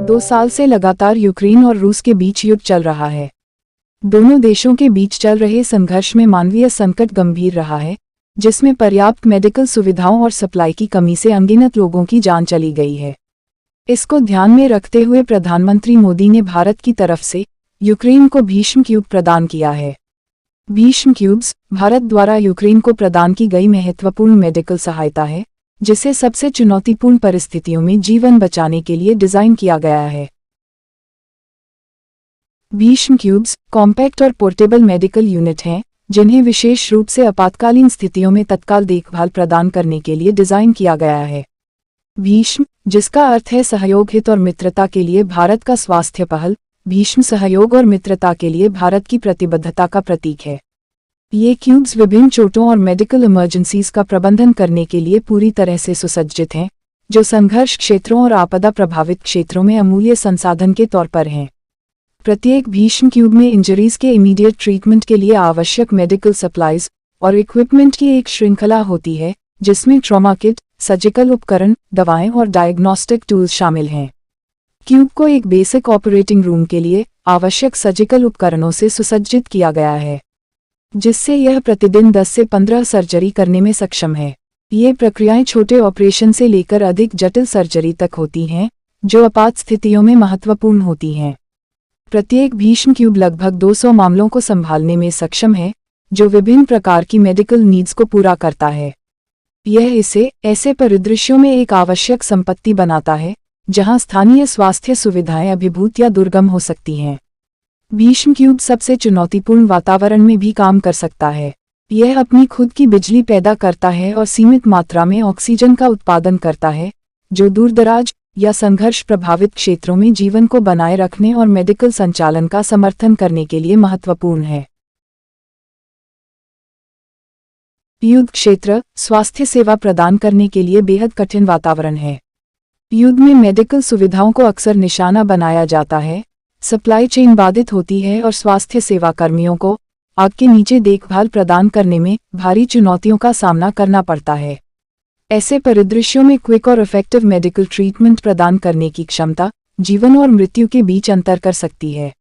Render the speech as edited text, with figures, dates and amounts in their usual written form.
2 साल से लगातार यूक्रेन और रूस के बीच युद्ध चल रहा है। दोनों देशों के बीच चल रहे संघर्ष में मानवीय संकट गंभीर रहा है, जिसमें पर्याप्त मेडिकल सुविधाओं और सप्लाई की कमी से अनगिनत लोगों की जान चली गई है। इसको ध्यान में रखते हुए प्रधानमंत्री मोदी ने भारत की तरफ से यूक्रेन को भीष्म क्यूब प्रदान किया है। भीष्म क्यूब्स भारत द्वारा यूक्रेन को प्रदान की गई महत्वपूर्ण मेडिकल सहायता है, जिसे सबसे चुनौतीपूर्ण परिस्थितियों में जीवन बचाने के लिए डिजाइन किया गया है। भीष्म क्यूब्स कॉम्पैक्ट और पोर्टेबल मेडिकल यूनिट हैं, जिन्हें विशेष रूप से आपातकालीन स्थितियों में तत्काल देखभाल प्रदान करने के लिए डिजाइन किया गया है। भीष्म, जिसका अर्थ है सहयोग, हित और मित्रता के लिए भारत का स्वास्थ्य पहल, भीष्म सहयोग और मित्रता के लिए भारत की प्रतिबद्धता का प्रतीक है। ये क्यूब्स विभिन्न चोटों और मेडिकल इमरजेंसीज का प्रबंधन करने के लिए पूरी तरह से सुसज्जित हैं, जो संघर्ष क्षेत्रों और आपदा प्रभावित क्षेत्रों में अमूल्य संसाधन के तौर पर हैं। प्रत्येक भीष्म क्यूब में इंजरीज के इमीडिएट ट्रीटमेंट के लिए आवश्यक मेडिकल सप्लाईज और इक्विपमेंट की एक श्रृंखला होती है, जिसमें ट्रॉमा किट, सर्जिकल उपकरण, दवाएं और डायग्नोस्टिक टूल्स शामिल हैं। क्यूब को एक बेसिक ऑपरेटिंग रूम के लिए आवश्यक सर्जिकल उपकरणों से सुसज्जित किया गया है, जिससे यह प्रतिदिन 10 से 15 सर्जरी करने में सक्षम है। ये प्रक्रियाएं छोटे ऑपरेशन से लेकर अधिक जटिल सर्जरी तक होती हैं, जो आपात स्थितियों में महत्वपूर्ण होती हैं। प्रत्येक भीष्म क्यूब लगभग 200 मामलों को संभालने में सक्षम है, जो विभिन्न प्रकार की मेडिकल नीड्स को पूरा करता है। यह इसे ऐसे परिदृश्यों में एक आवश्यक संपत्ति बनाता है, जहां स्थानीय स्वास्थ्य सुविधाएं अभिभूत या दुर्गम हो सकती हैं। भीष्म क्यूब सबसे चुनौतीपूर्ण वातावरण में भी काम कर सकता है। यह अपनी खुद की बिजली पैदा करता है और सीमित मात्रा में ऑक्सीजन का उत्पादन करता है, जो दूरदराज या संघर्ष प्रभावित क्षेत्रों में जीवन को बनाए रखने और मेडिकल संचालन का समर्थन करने के लिए महत्वपूर्ण है। युद्ध क्षेत्र स्वास्थ्य सेवा प्रदान करने के लिए बेहद कठिन वातावरण है। युद्ध में मेडिकल सुविधाओं को अक्सर निशाना बनाया जाता है, सप्लाई चेन बाधित होती है और स्वास्थ्य सेवा कर्मियों को आग के नीचे देखभाल प्रदान करने में भारी चुनौतियों का सामना करना पड़ता है। ऐसे परिदृश्यों में क्विक और इफेक्टिव मेडिकल ट्रीटमेंट प्रदान करने की क्षमता जीवन और मृत्यु के बीच अंतर कर सकती है।